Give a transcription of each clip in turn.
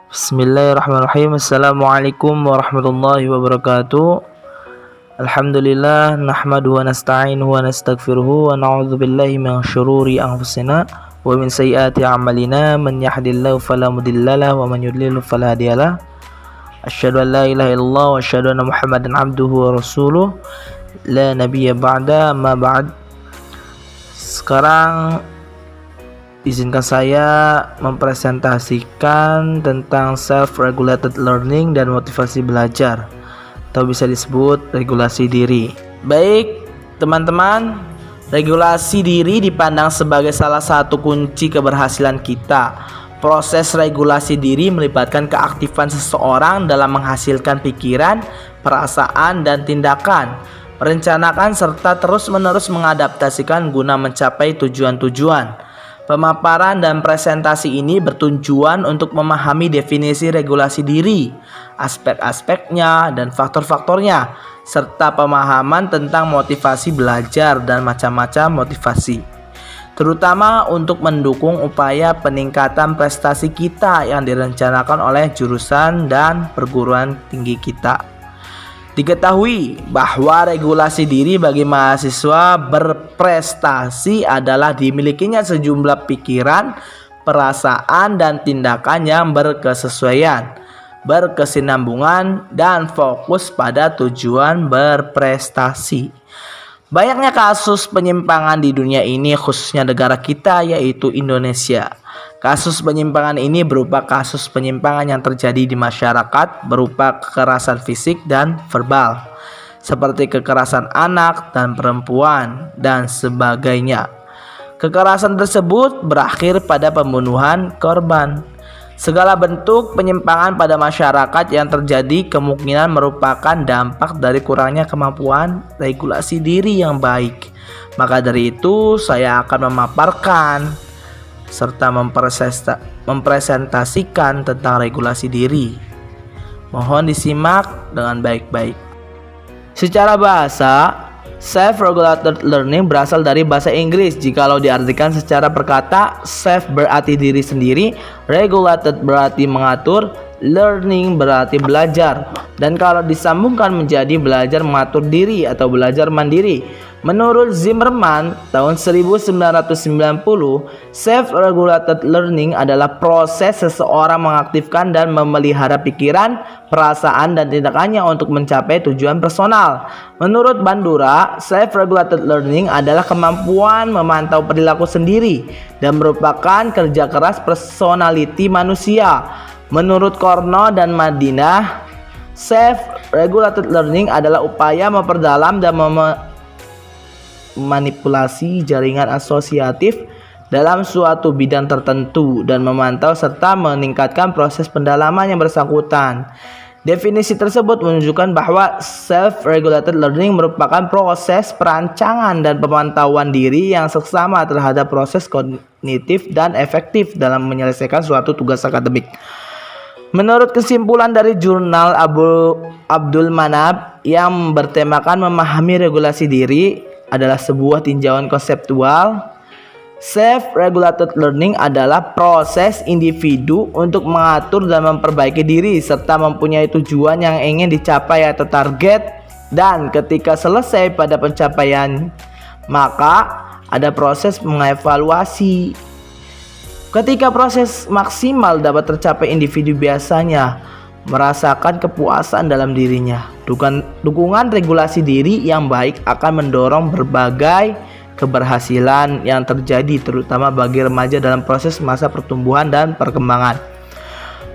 Bismillahirrahmanirrahim. Assalamualaikum warahmatullahi wabarakatuh. Alhamdulillah nahmaduhu wa nasta'inuhu wa nastaghfiruhu wa na'udzu billahi min syururi anfusina wa min sayyiati a'malina man yahdihillahu fala mudhillalah wa man yudlil fala hadiyalah. Asyhadu an la ilaha illallah wa asyhadu anna Muhammadan abduhu wa rasuluh la nabiyya ba'da ma ba'd. Sekarang izinkan saya mempresentasikan tentang self-regulated learning dan motivasi belajar, atau bisa disebut regulasi diri. Baik, teman-teman, regulasi diri dipandang sebagai salah satu kunci keberhasilan kita. Proses regulasi diri melibatkan keaktifan seseorang dalam menghasilkan pikiran, perasaan, dan tindakan, merencanakan serta terus-menerus mengadaptasikan guna mencapai tujuan-tujuan. Pemaparan dan presentasi ini bertujuan untuk memahami definisi regulasi diri, aspek-aspeknya dan faktor-faktornya, serta pemahaman tentang motivasi belajar dan macam-macam motivasi, terutama untuk mendukung upaya peningkatan prestasi kita yang direncanakan oleh jurusan dan perguruan tinggi kita. Diketahui bahwa regulasi diri bagi mahasiswa berprestasi adalah dimilikinya sejumlah pikiran, perasaan, dan tindakan yang berkesesuaian, berkesinambungan, dan fokus pada tujuan berprestasi. Banyaknya kasus penyimpangan di dunia ini, khususnya negara kita yaitu Indonesia. Kasus penyimpangan ini berupa kasus penyimpangan yang terjadi di masyarakat berupa kekerasan fisik dan verbal, seperti kekerasan anak dan perempuan dan sebagainya. Kekerasan tersebut berakhir pada pembunuhan korban. Segala bentuk penyimpangan pada masyarakat yang terjadi kemungkinan merupakan dampak dari kurangnya kemampuan regulasi diri yang baik. Maka dari itu saya akan memaparkan serta mempresentasikan tentang regulasi diri. Mohon disimak dengan baik-baik. Secara bahasa, self-regulated learning berasal dari bahasa Inggris. Jikalau diartikan secara perkata, self berarti diri sendiri, regulated berarti mengatur, learning berarti belajar. Dan kalau disambungkan menjadi belajar mengatur diri atau belajar mandiri. Menurut Zimmerman tahun 1990, self-regulated learning adalah proses seseorang mengaktifkan dan memelihara pikiran, perasaan, dan tindakannya untuk mencapai tujuan personal. Menurut Bandura, self-regulated learning adalah kemampuan memantau perilaku sendiri dan merupakan kerja keras personality manusia. Menurut Korno dan Madinah, self-regulated learning adalah upaya memperdalam dan manipulasi jaringan asosiatif dalam suatu bidang tertentu dan memantau serta meningkatkan proses pendalaman yang bersangkutan. Definisi tersebut menunjukkan bahwa self-regulated learning merupakan proses perancangan dan pemantauan diri yang seksama terhadap proses kognitif dan efektif dalam menyelesaikan suatu tugas akademik. Menurut kesimpulan dari jurnal Abdul Manab yang bertemakan memahami regulasi diri adalah sebuah tinjauan konseptual, self-regulated learning adalah proses individu untuk mengatur dan memperbaiki diri serta mempunyai tujuan yang ingin dicapai atau target, dan ketika selesai pada pencapaian maka ada proses mengevaluasi. Ketika proses maksimal dapat tercapai, individu biasanya merasakan kepuasan dalam dirinya. Dukungan regulasi diri yang baik akan mendorong berbagai keberhasilan yang terjadi, terutama bagi remaja dalam proses masa pertumbuhan dan perkembangan.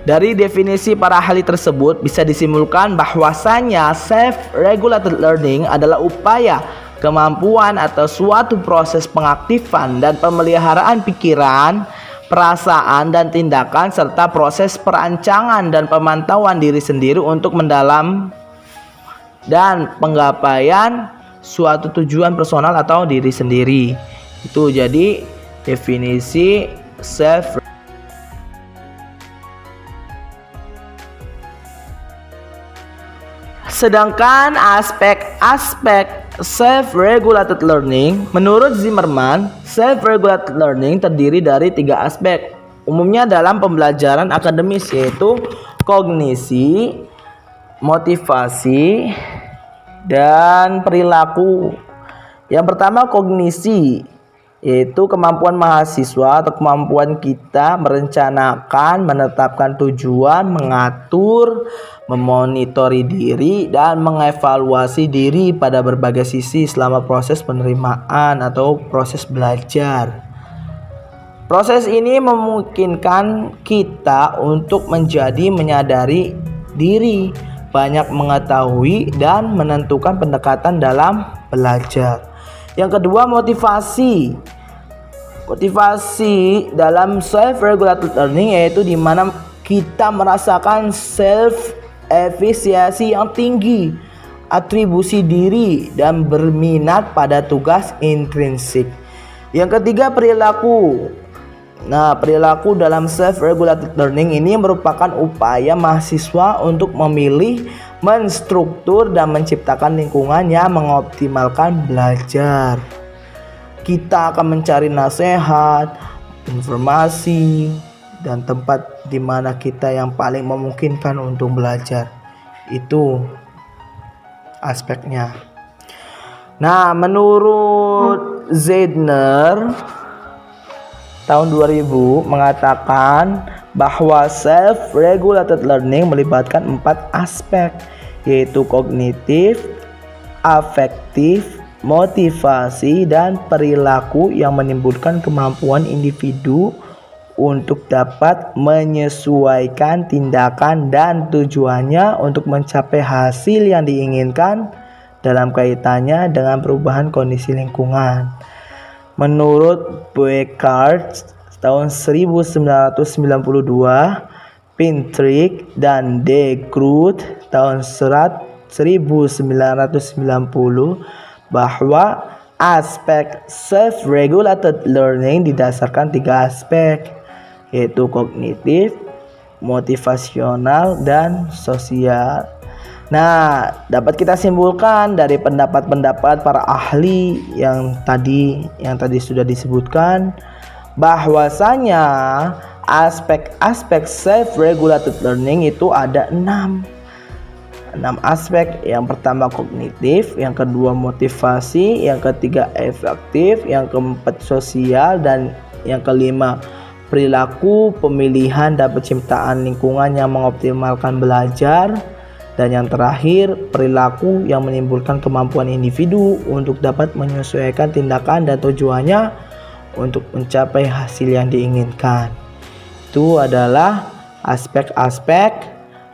Dari definisi para ahli tersebut bisa disimpulkan bahwasanya self-regulated learning adalah upaya, kemampuan atau suatu proses pengaktifan dan pemeliharaan pikiran, perasaan, dan tindakan serta proses perancangan dan pemantauan diri sendiri untuk mendalam dan penggapaian suatu tujuan personal atau diri sendiri. Itu jadi definisi self. Sedangkan aspek-aspek self-regulated learning, menurut Zimmerman, self-regulated learning terdiri dari 3 aspek, umumnya dalam pembelajaran akademis, yaitu kognisi, motivasi, dan perilaku. Yang pertama, kognisi, yaitu kemampuan mahasiswa atau kemampuan kita merencanakan, menetapkan tujuan, mengatur, memonitori diri, dan mengevaluasi diri pada berbagai sisi selama proses penerimaan atau proses belajar. Proses ini memungkinkan kita untuk menjadi menyadari diri, banyak mengetahui, dan menentukan pendekatan dalam belajar. Yang kedua, motivasi. Motivasi dalam self-regulated learning yaitu di mana kita merasakan self-efisiensi yang tinggi, atribusi diri, dan berminat pada tugas intrinsik. Yang ketiga, perilaku. Nah, perilaku dalam self-regulated learning ini merupakan upaya mahasiswa untuk memilih, menstruktur, dan menciptakan lingkungan yang mengoptimalkan belajar. Kita akan mencari nasihat, informasi, dan tempat di mana kita yang paling memungkinkan untuk belajar. Itu aspeknya. Nah, menurut Zeidner tahun 2000 mengatakan bahwa self-regulated learning melibatkan 4 aspek, yaitu kognitif, afektif, motivasi, dan perilaku yang menimbulkan kemampuan individu untuk dapat menyesuaikan tindakan dan tujuannya untuk mencapai hasil yang diinginkan dalam kaitannya dengan perubahan kondisi lingkungan. Menurut Boecart tahun 1992, Pintrick dan De Groot tahun 1990 bahwa aspek self-regulated learning didasarkan 3 aspek, yaitu kognitif, motivasional, dan sosial. Nah, dapat kita simpulkan dari pendapat-pendapat para ahli yang tadi sudah disebutkan bahwasanya aspek-aspek self-regulated learning itu ada 6 aspek. Yang pertama kognitif, yang kedua motivasi, yang ketiga efektif, yang keempat sosial, dan yang kelima perilaku, pemilihan, dan penciptaan lingkungan yang mengoptimalkan belajar, dan yang terakhir perilaku yang menimbulkan kemampuan individu untuk dapat menyesuaikan tindakan dan tujuannya untuk mencapai hasil yang diinginkan. Itu adalah aspek-aspek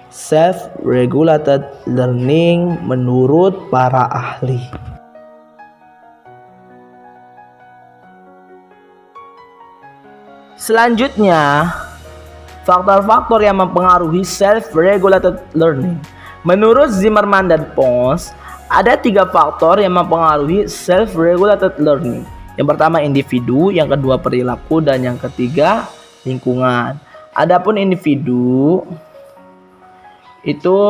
self-regulated learning menurut para ahli. Selanjutnya, faktor-faktor yang mempengaruhi self-regulated learning. Menurut Zimmerman dan Pons, ada 3 faktor yang mempengaruhi self-regulated learning. Yang pertama individu, yang kedua perilaku, dan yang ketiga lingkungan. Adapun individu itu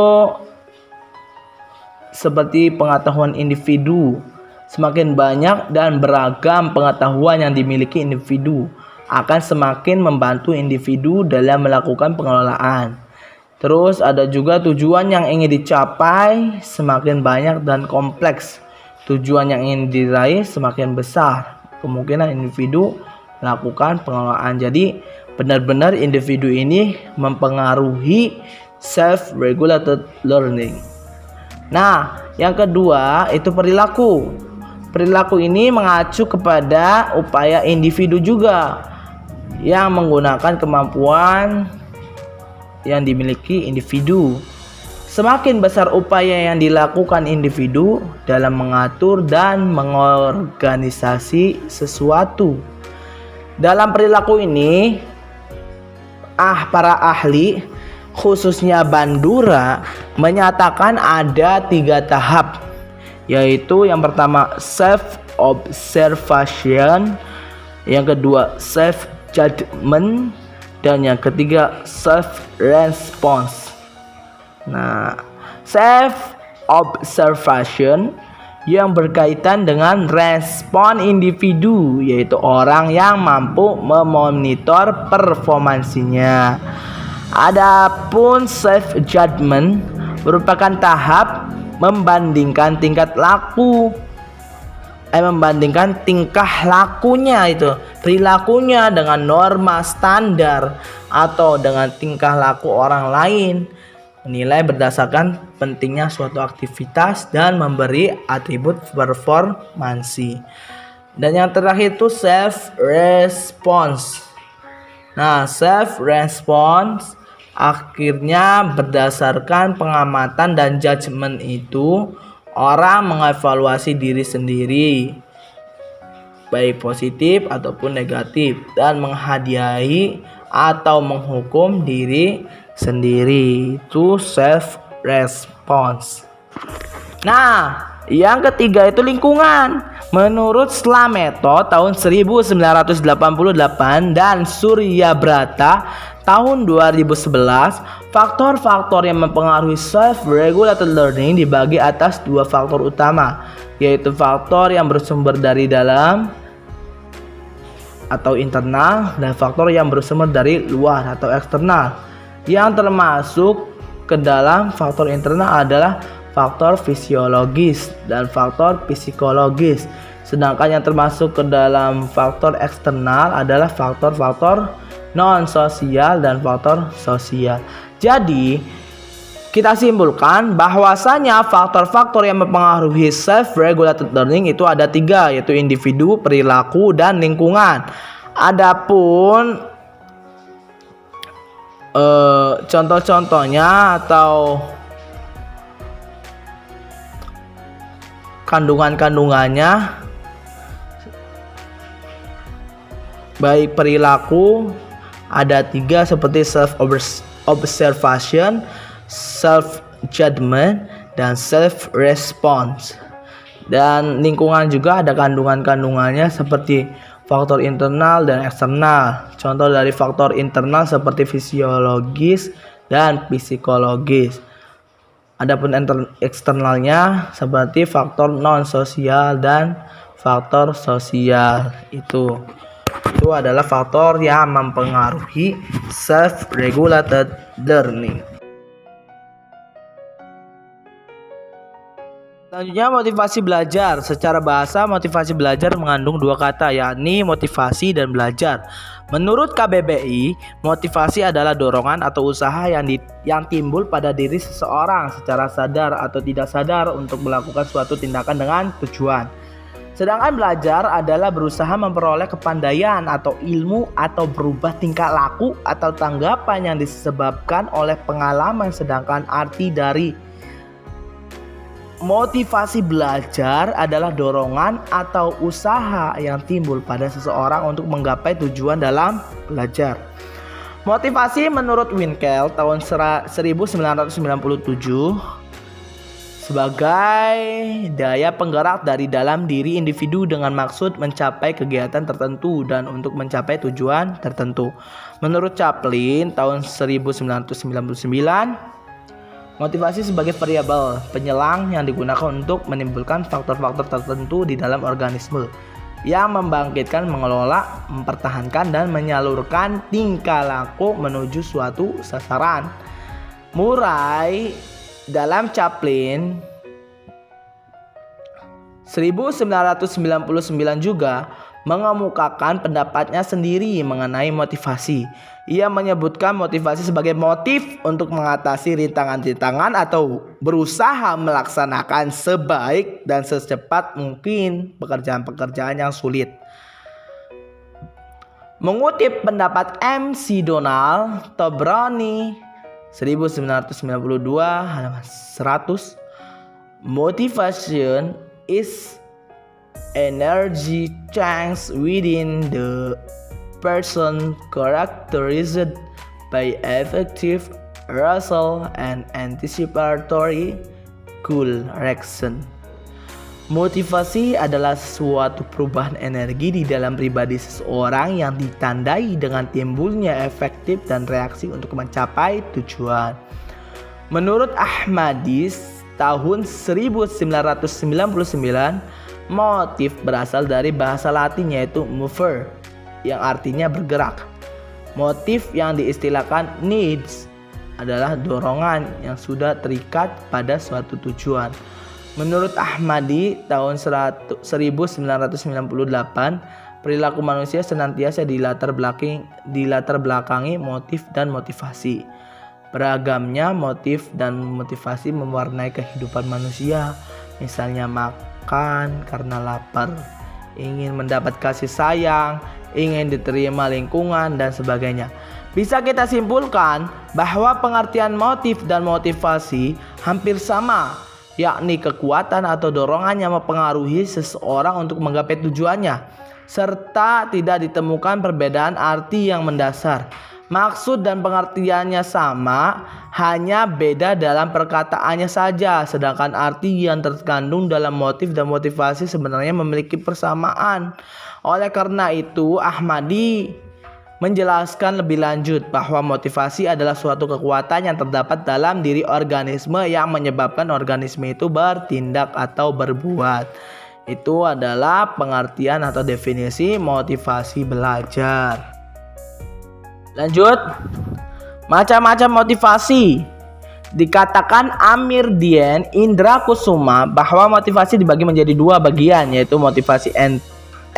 seperti pengetahuan individu. Semakin banyak dan beragam pengetahuan yang dimiliki individu akan semakin membantu individu dalam melakukan pengelolaan. Terus ada juga tujuan yang ingin dicapai semakin banyak dan kompleks. Tujuan yang ingin diraih semakin besar kemungkinan individu melakukan pengelolaan. Jadi benar-benar individu ini mempengaruhi self-regulated learning. Nah, yang kedua itu perilaku. Perilaku ini mengacu kepada upaya individu juga yang menggunakan kemampuan yang dimiliki individu. Semakin besar upaya yang dilakukan individu dalam mengatur dan mengorganisasi sesuatu. Dalam perilaku ini, para ahli khususnya Bandura menyatakan ada 3 tahap, yaitu yang pertama self-observation, yang kedua self-judgment, dan yang ketiga self-response. Nah, self-observation yang berkaitan dengan respon individu, yaitu orang yang mampu memonitor performansinya. Adapun self judgment merupakan tahap membandingkan tingkah lakunya, itu perilakunya dengan norma standar atau dengan tingkah laku orang lain. Menilai berdasarkan pentingnya suatu aktivitas dan memberi atribut performansi. Dan yang terakhir itu self response. Nah, self response akhirnya berdasarkan pengamatan dan judgement itu orang mengevaluasi diri sendiri baik positif ataupun negatif dan menghadiahi atau menghukum diri sendiri. Itu self response. Nah, yang ketiga itu lingkungan. Menurut Slameto tahun 1988 dan Surya Brata tahun 2011, faktor-faktor yang mempengaruhi self-regulated learning dibagi atas dua faktor utama, yaitu faktor yang bersumber dari dalam atau internal dan faktor yang bersumber dari luar atau eksternal. Yang termasuk ke dalam faktor internal adalah faktor fisiologis dan faktor psikologis. Sedangkan yang termasuk ke dalam faktor eksternal adalah faktor-faktor non-sosial dan faktor sosial. Jadi, kita simpulkan bahwasanya faktor-faktor yang mempengaruhi self-regulated learning itu ada tiga, yaitu individu, perilaku, dan lingkungan. Adapun contoh-contohnya atau kandungan-kandungannya, baik perilaku ada tiga seperti self-observation, self-judgment, dan self-response. Dan lingkungan juga ada kandungan-kandungannya seperti faktor internal dan eksternal. Contoh dari faktor internal seperti fisiologis dan psikologis. Adapun eksternalnya seperti faktor non-sosial dan faktor sosial. Itu adalah faktor yang mempengaruhi self-regulated learning. Selanjutnya, motivasi belajar. Secara bahasa, motivasi belajar mengandung dua kata, yakni motivasi dan belajar. Menurut KBBI, motivasi adalah dorongan atau usaha yang timbul pada diri seseorang secara sadar atau tidak sadar untuk melakukan suatu tindakan dengan tujuan. Sedangkan belajar adalah berusaha memperoleh kepandaian atau ilmu atau berubah tingkah laku atau tanggapan yang disebabkan oleh pengalaman. Sedangkan arti dari motivasi belajar adalah dorongan atau usaha yang timbul pada seseorang untuk menggapai tujuan dalam belajar. Motivasi menurut Winkel tahun 1997 sebagai daya penggerak dari dalam diri individu dengan maksud mencapai kegiatan tertentu dan untuk mencapai tujuan tertentu. Menurut Chaplin tahun 1999, motivasi sebagai variabel penyelang yang digunakan untuk menimbulkan faktor-faktor tertentu di dalam organisme yang membangkitkan, mengelola, mempertahankan, dan menyalurkan tingkah laku menuju suatu sasaran. Murray dalam Chaplin 1999 juga mengemukakan pendapatnya sendiri mengenai motivasi. Ia menyebutkan motivasi sebagai motif untuk mengatasi rintangan-rintangan atau berusaha melaksanakan sebaik dan secepat mungkin pekerjaan-pekerjaan yang sulit. Mengutip pendapat MC Donald Tobroni 1992 halaman 100, motivation is energy change within the person characterized by effective arousal and anticipatory goal action. Motivasi adalah suatu perubahan energi di dalam pribadi seseorang yang ditandai dengan timbulnya efektif dan reaksi untuk mencapai tujuan. Menurut Ahmadis tahun 1999, motif berasal dari bahasa Latin yaitu mover, yang artinya bergerak. Motif yang diistilahkan needs adalah dorongan yang sudah terikat pada suatu tujuan. Menurut Ahmadi tahun 1998, perilaku manusia senantiasa dilatar belakangi motif dan motivasi. Beragamnya motif dan motivasi mewarnai kehidupan manusia, misalnya makan karena lapar, ingin mendapat kasih sayang, ingin diterima lingkungan, dan sebagainya. Bisa kita simpulkan bahwa pengertian motif dan motivasi hampir sama, yakni kekuatan atau dorongan yang mempengaruhi seseorang untuk menggapai tujuannya, serta tidak ditemukan perbedaan arti yang mendasar. Maksud dan pengertiannya sama, hanya beda dalam perkataannya saja, sedangkan arti yang terkandung dalam motif dan motivasi sebenarnya memiliki persamaan. Oleh karena itu, Ahmadi menjelaskan lebih lanjut bahwa motivasi adalah suatu kekuatan yang terdapat dalam diri organisme yang menyebabkan organisme itu bertindak atau berbuat. Itu adalah pengertian atau definisi motivasi belajar. Lanjut, macam-macam motivasi. Dikatakan Amir Dien Indra Kusuma bahwa motivasi dibagi menjadi dua bagian, yaitu motivasi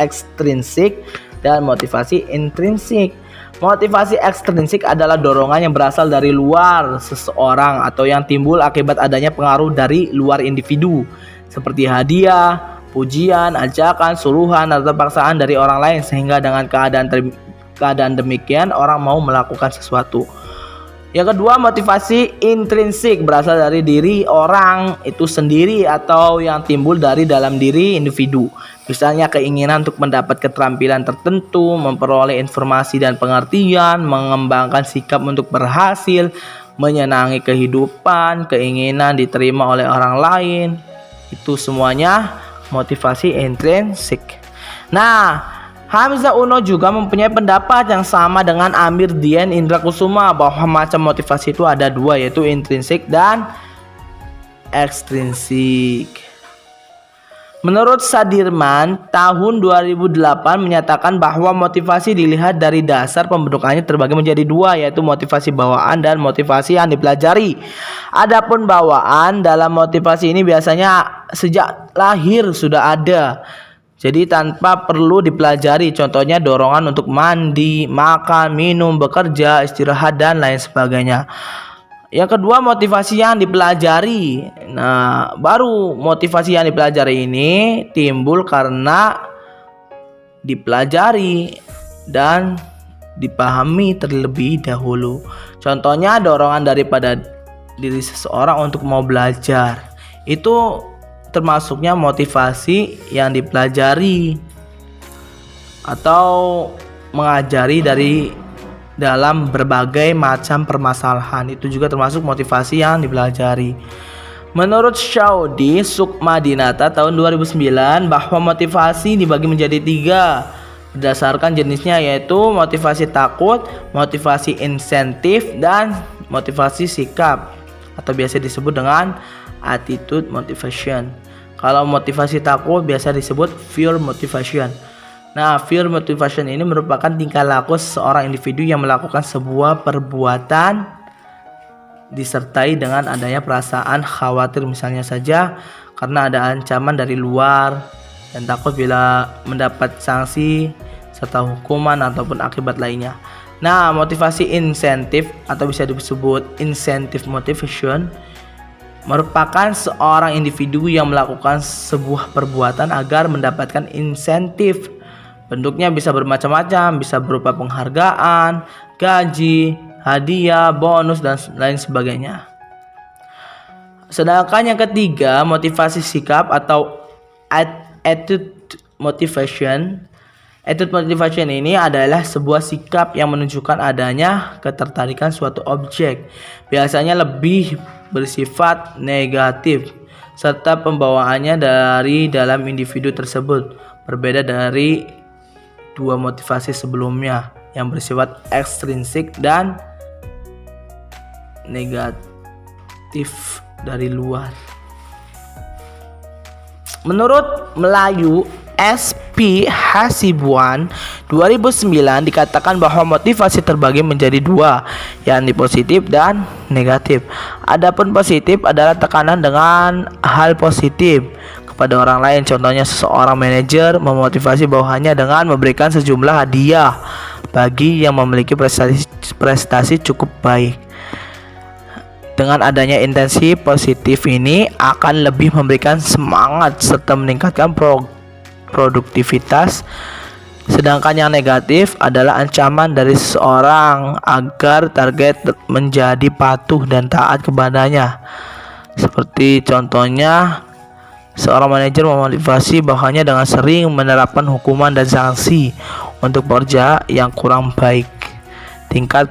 ekstrinsik dan motivasi intrinsik. Motivasi ekstrinsik adalah dorongan yang berasal dari luar seseorang atau yang timbul akibat adanya pengaruh dari luar individu, seperti hadiah, pujian, ajakan, suruhan, atau paksaan dari orang lain, sehingga dengan keadaan demikian orang mau melakukan sesuatu. Yang kedua, motivasi intrinsik berasal dari diri orang itu sendiri atau yang timbul dari dalam diri individu. Misalnya keinginan untuk mendapat keterampilan tertentu, memperoleh informasi dan pengertian, mengembangkan sikap untuk berhasil, menyenangi kehidupan, keinginan diterima oleh orang lain. Itu semuanya motivasi intrinsik. Nah, Hamzah Uno juga mempunyai pendapat yang sama dengan Amir Dien Indra Kusuma bahwa macam motivasi itu ada dua, yaitu intrinsik dan ekstrinsik. Menurut Sadirman tahun 2008 menyatakan bahwa motivasi dilihat dari dasar pembentukannya terbagi menjadi dua, yaitu motivasi bawaan dan motivasi yang dipelajari. Adapun bawaan dalam motivasi ini biasanya sejak lahir sudah ada, jadi tanpa perlu dipelajari, contohnya dorongan untuk mandi, makan, minum, bekerja, istirahat, dan lain sebagainya. Yang kedua, motivasi yang dipelajari. Nah, baru motivasi yang dipelajari ini timbul karena dipelajari dan dipahami terlebih dahulu. Contohnya dorongan daripada diri seseorang untuk mau belajar. Itu termasuknya motivasi yang dipelajari atau mengajari dari dalam berbagai macam permasalahan. Itu juga termasuk motivasi yang dipelajari. Menurut Shaudi Sukmadinata tahun 2009 bahwa motivasi dibagi menjadi tiga berdasarkan jenisnya, yaitu motivasi takut, motivasi insentif, dan motivasi sikap atau biasa disebut dengan attitude motivation. Kalau motivasi takut biasa disebut fear motivation. Nah, fear motivation ini merupakan tingkah laku seorang individu yang melakukan sebuah perbuatan disertai dengan adanya perasaan khawatir, misalnya saja karena ada ancaman dari luar dan takut bila mendapat sanksi serta hukuman ataupun akibat lainnya. Nah, motivasi insentif atau bisa disebut incentive motivation merupakan seorang individu yang melakukan sebuah perbuatan agar mendapatkan insentif. Bentuknya bisa bermacam-macam, bisa berupa penghargaan, gaji, hadiah, bonus, dan lain sebagainya. Sedangkan yang ketiga, motivasi sikap atau attitude motivation. Attitude motivation ini adalah sebuah sikap yang menunjukkan adanya ketertarikan suatu objek, biasanya lebih bersifat negatif, serta pembawaannya dari dalam individu tersebut. Berbeda dari dua motivasi sebelumnya yang bersifat ekstrinsik dan negatif dari luar. Menurut Melayu SP Hasibuan 2009 dikatakan bahwa motivasi terbagi menjadi dua, yakni positif dan negatif. Adapun positif adalah tekanan dengan hal positif kepada orang lain. Contohnya seseorang manajer memotivasi bawahannya dengan memberikan sejumlah hadiah bagi yang memiliki prestasi cukup baik. Dengan adanya intensi positif ini akan lebih memberikan semangat serta meningkatkan produktivitas. Sedangkan yang negatif adalah ancaman dari seseorang agar target menjadi patuh dan taat kepadanya. Seperti contohnya, seorang manajer memotivasi bawahannya dengan sering menerapkan hukuman dan sanksi untuk pekerja yang kurang baik. Tingkat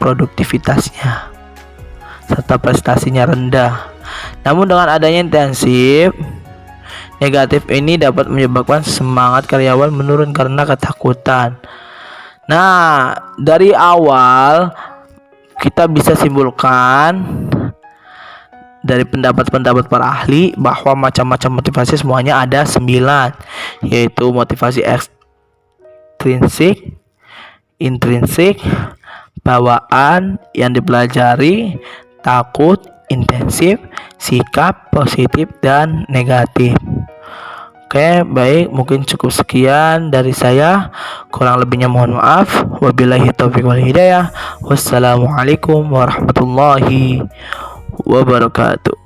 produktivitasnya serta prestasinya rendah. Namun dengan adanya intensif negatif ini dapat menyebabkan semangat karyawan menurun karena ketakutan. Nah, dari awal kita bisa simpulkan dari pendapat-pendapat para ahli bahwa macam-macam motivasi semuanya ada 9, yaitu motivasi ekstrinsik, intrinsik, bawaan yang dipelajari, takut, intensif, sikap, positif, dan negatif. Oke, baik, mungkin cukup sekian dari saya. Kurang lebihnya mohon maaf. Wabillahi taufiq wal hidayah. Wassalamualaikum warahmatullahi wabarakatuh.